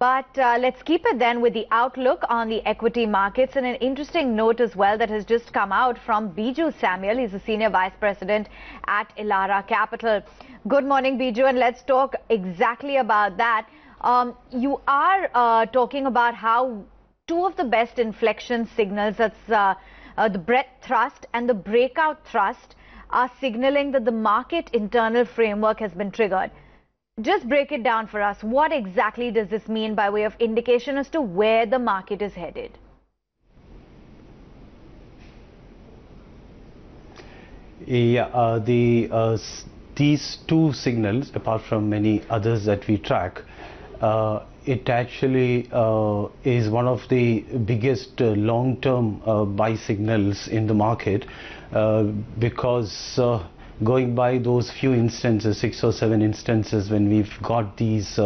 But let's keep it then with the outlook on the equity markets, and an interesting note as well that has just come out from Biju Samuel. He's the Senior Vice President at Elara Capital. Good morning, Biju, and let's talk exactly about that. You are talking about how two of the best inflection signals, that's the breadth thrust and the breakout thrust, are signaling that the market internal framework has been triggered. Just break it down for us. What exactly does this mean by way of indication as to where the market is headed? Yeah, these two signals, apart from many others that we track, it actually is one of the biggest long-term buy signals in the market because going by those few instances, 6 or 7 instances when we've got these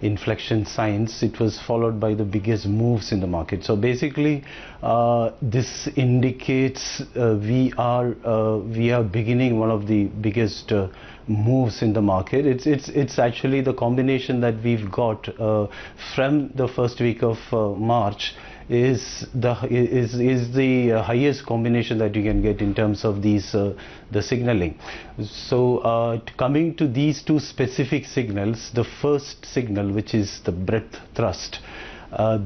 inflection signs, it was followed by the biggest moves in the market. So basically this indicates we are beginning one of the biggest moves in the market. It's actually the combination that we've got from the first week of March is the highest combination that you can get in terms of these the signaling. So coming to these two specific signals, the first signal, which is the breadth thrust,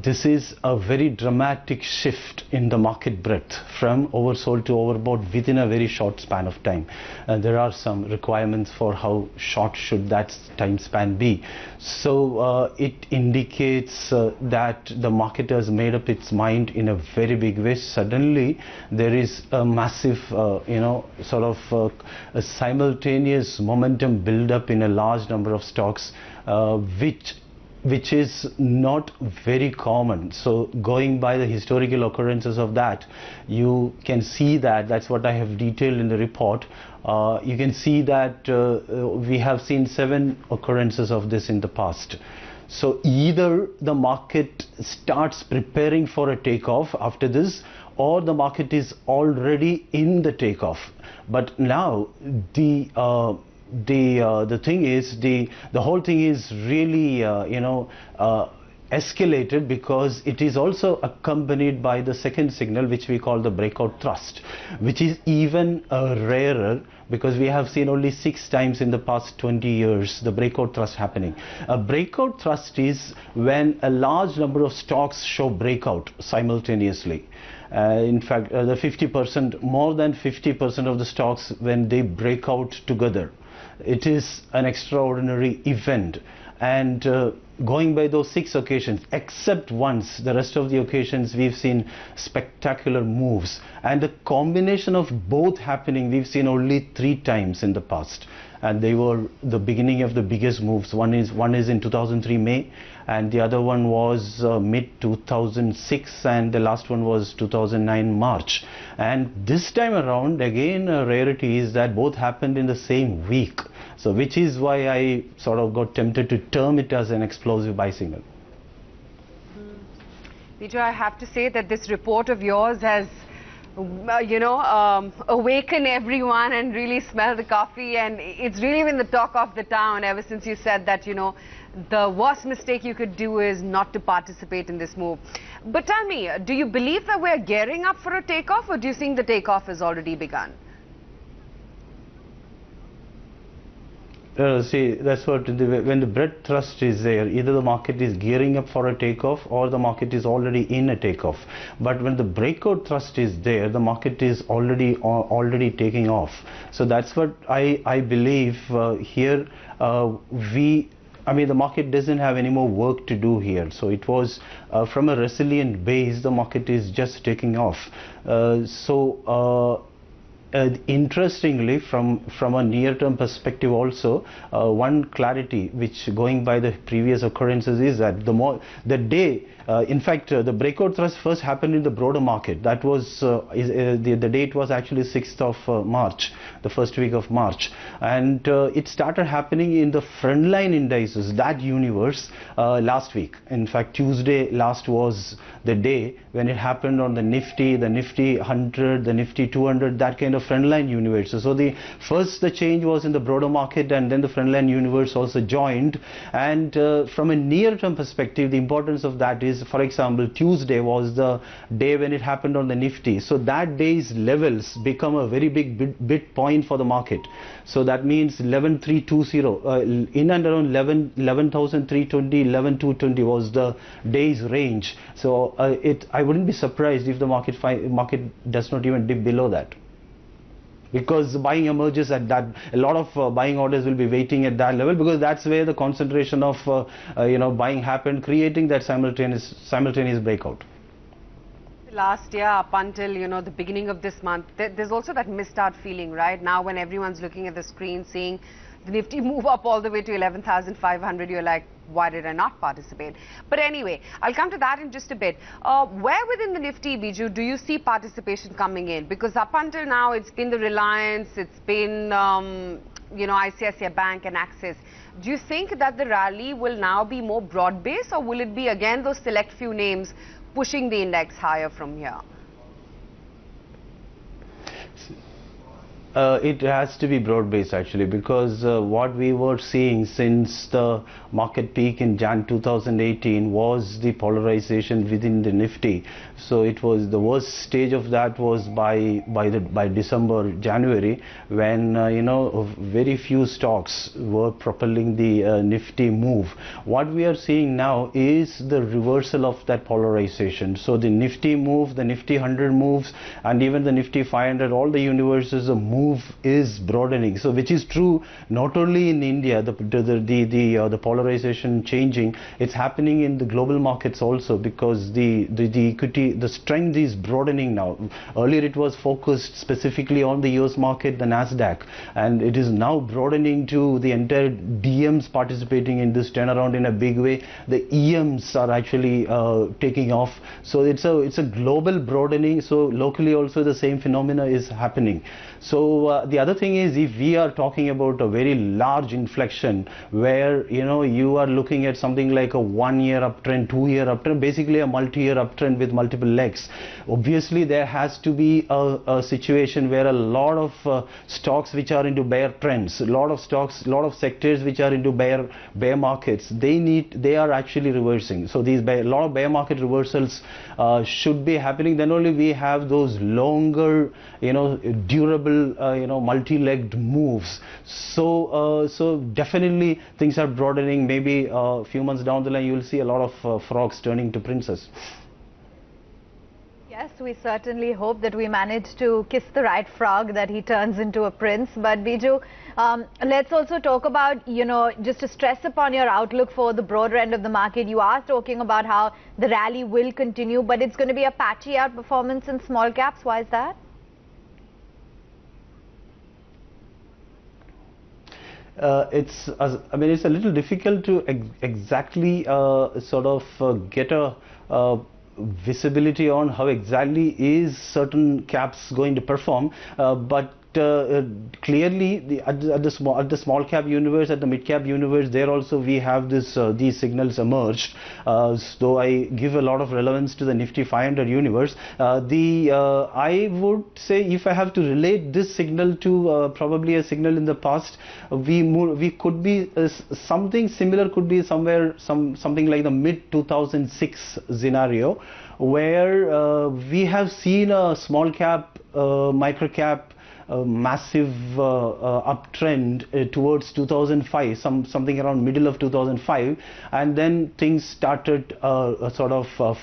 this is a very dramatic shift in the market breadth from oversold to overbought within a very short span of time. There are some requirements for how short should that time span be. So it indicates that the market has made up its mind in a very big way. Suddenly there is a massive sort of a simultaneous momentum build up in a large number of stocks, which is not very common. So going by the historical occurrences of that, you can see that that's what I have detailed in the report. You can see that we have seen 7 occurrences of this in the past. So either the market starts preparing for a takeoff after this, or the market is already in the takeoff. But now the thing is, the whole thing is really escalated because it is also accompanied by the second signal, which we call the breakout thrust, which is even rarer because we have seen only 6 times in the past 20 years the breakout thrust happening. A breakout thrust is when a large number of stocks show breakout simultaneously. In fact, the 50%, more than 50% of the stocks, when they break out together, it is an extraordinary event. And going by those 6 occasions, except once, the rest of the occasions we've seen spectacular moves, and the combination of both happening we've seen only 3 times in the past, and they were the beginning of the biggest moves. One is in 2003 May, and the other one was mid 2006, and the last one was 2009 March. And this time around, again, a rarity is that both happened in the same week. So which is why I sort of got tempted to term it as an explosive buy signal. Biju, I have to say that this report of yours has awaken everyone and really smell the coffee, and it's really been the talk of the town ever since you said that, the worst mistake you could do is not to participate in this move. But tell me, do you believe that we're gearing up for a takeoff, or do you think the takeoff has already begun? See, that's what when the breadth thrust is there, either the market is gearing up for a takeoff or the market is already in a takeoff. But when the breakout thrust is there, the market is already taking off. So that's what I believe here. The market doesn't have any more work to do here. So it was from a resilient base, the market is just taking off. Interestingly, from a near-term perspective also, one clarity which going by the previous occurrences is that the day, in fact, the breakout thrust first happened in the broader market. That was the date was actually 6th of March, the first week of March, and it started happening in the frontline indices, that universe, last week. In fact, Tuesday last was the day when it happened on the Nifty 100, the Nifty 200, that kind of trendline universe. So the change was in the broader market, and then the trendline universe also joined. And from a near-term perspective, the importance of that is, for example, Tuesday was the day when it happened on the Nifty. So that day's levels become a very big bid point for the market. So that means 11,320, in and around 11,320, 11,220 was the day's range. So I wouldn't be surprised if the market does not even dip below that, because buying emerges at that. A lot of buying orders will be waiting at that level, because that's where the concentration of buying happened, creating that simultaneous breakout. Last year up until the beginning of this month, there's also that missed out feeling, right? Now when everyone's looking at the screen seeing the Nifty move up all the way to 11,500, you're like, why did I not participate? But anyway, I'll come to that in just a bit. Where within the Nifty, Biju, do you see participation coming in? Because up until now, it's been the Reliance, it's been, ICICI Bank and Axis. Do you think that the rally will now be more broad-based, or will it be again those select few names pushing the index higher from here? It has to be broad-based actually, because what we were seeing since the market peak in Jan 2018 was the polarization within the Nifty. So it was the worst stage of that was by December, January, when very few stocks were propelling the Nifty move. What we are seeing now is the reversal of that polarization. So the Nifty move, the Nifty 100 moves, and even the Nifty 500, all the universes of move is broadening. So which is true not only in India, the polarization changing, it's happening in the global markets also, because the equity, the strength is broadening now. Earlier it was focused specifically on the US market, the Nasdaq, and it is now broadening to the entire DMs participating in this turnaround in a big way. The EMs are actually taking off. So it's a global broadening. So locally also the same phenomena is happening. So the other thing is, if we are talking about a very large inflection where you are looking at something like a 1 year uptrend, 2 year uptrend, basically a multi-year uptrend with multiple legs, obviously there has to be a situation where a lot of stocks which are into bear trends, a lot of stocks, a lot of sectors which are into bear markets, they are actually reversing. So these a lot of bear market reversals should be happening. Then only we have those longer, durable, multi-legged moves. So definitely things are broadening. Maybe a few months down the line you will see a lot of frogs turning to princes. Yes, we certainly hope that we manage to kiss the right frog, that he turns into a prince. But Biju, let's also talk about, just to stress upon your outlook for the broader end of the market. You are talking about how the rally will continue, but it's going to be a patchy outperformance in small caps. Why is that? It's a little difficult to exactly get a visibility on how exactly is certain caps going to perform, but clearly at the small cap universe, at the mid cap universe, there also we have these signals emerged. So I give a lot of relevance to the Nifty 500 universe. I would say, if I have to relate this signal to probably a signal in the past, we could be something similar, could be something like the mid 2006 scenario, where we have seen a small cap, micro cap massive uptrend towards 2005, something around middle of 2005, and then things started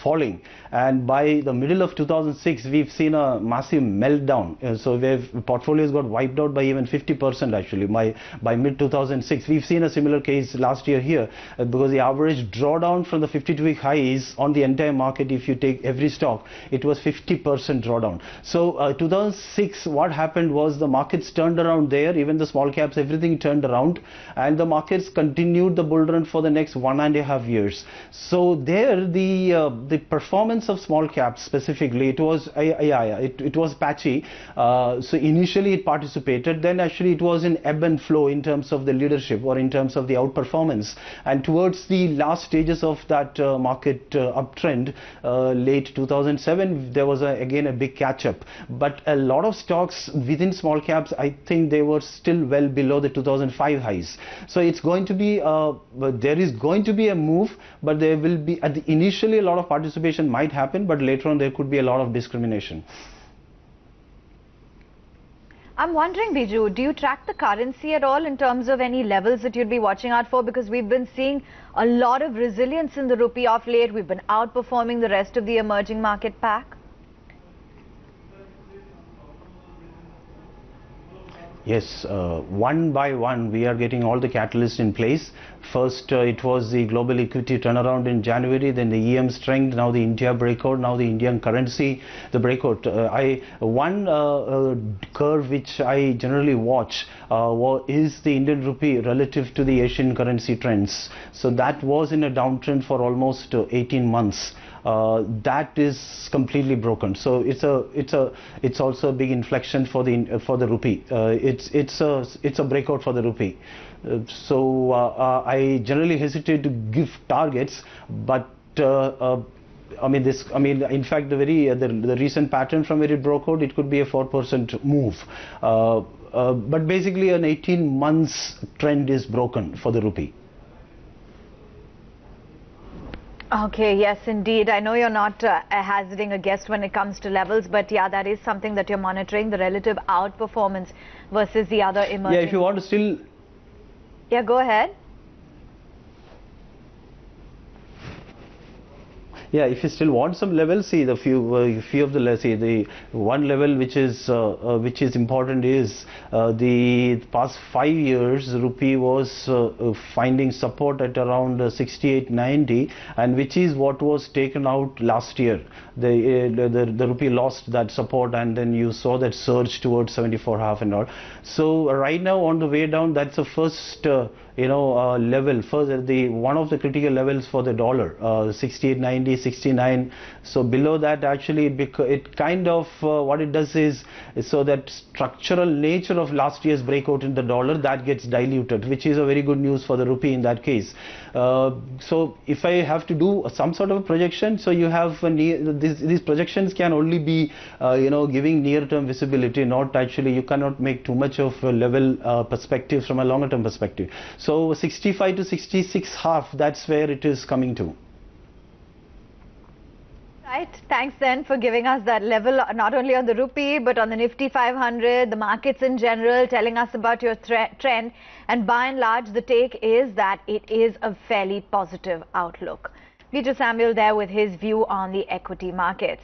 falling, and by the middle of 2006 we've seen a massive meltdown. So portfolios got wiped out by even 50% actually. By mid 2006 we've seen a similar case last year here, because the average drawdown from the 52-week highs on the entire market, if you take every stock, it was 50% drawdown. So 2006, what happened was the markets turned around there, even the small caps, everything turned around, and the markets continued the bull run for the next 1.5 years. So there, the performance of small caps specifically, it was it was patchy. So initially it participated, then actually it was in ebb and flow in terms of the leadership or in terms of the outperformance. And towards the last stages of that market uptrend, late 2007, there was again a big catch-up. But a lot of stocks within small caps, I think they were still well below the 2005 highs. So it's going to be, there is going to be a move, but there will be, initially a lot of participation might happen, but later on there could be a lot of discrimination. I'm wondering, Biju, do you track the currency at all in terms of any levels that you'd be watching out for? Because we've been seeing a lot of resilience in the rupee of late. We've been outperforming the rest of the emerging market pack. Yes, one by one we are getting all the catalysts in place. First it was the global equity turnaround in January, then the EM strength, now the India breakout, now the Indian currency, the breakout. One curve which I generally watch is the Indian rupee relative to the Asian currency trends. So that was in a downtrend for almost 18 months. That is completely broken. So it's also a big inflection for the rupee. It's a breakout for the rupee. So I generally hesitate to give targets, but in fact, the recent pattern from where it broke out, it could be a 4% move. But basically, an 18 months trend is broken for the rupee. Okay, yes, indeed. I know you're not hazarding a guess when it comes to levels, but yeah, that is something that you're monitoring, the relative outperformance versus the other emerging. Yeah, if you want to still... Yeah, go ahead. Yeah, if you still want some levels, see the few of the, let's say the one level which is important is the past 5 years rupee was finding support at around 68.90, and which is what was taken out last year. The rupee lost that support, and then you saw that surge towards 74.5 and all. So right now on the way down, that's the first level, first one of the critical levels for the dollar, 68.90, 69. So below that, actually it kind of what it does is so that structural nature of last year's breakout in the dollar, that gets diluted, which is a very good news for the rupee in that case. So if I have to do some sort of a projection, so you have these projections can only be giving near-term visibility, not actually, you cannot make too much of a level perspective from a longer-term perspective. So 65 to 66.5, that's where it is coming to. Right. Thanks then for giving us that level, not only on the rupee, but on the Nifty 500, the markets in general, telling us about your trend. And by and large, the take is that it is a fairly positive outlook. Biju Samuel there with his view on the equity markets.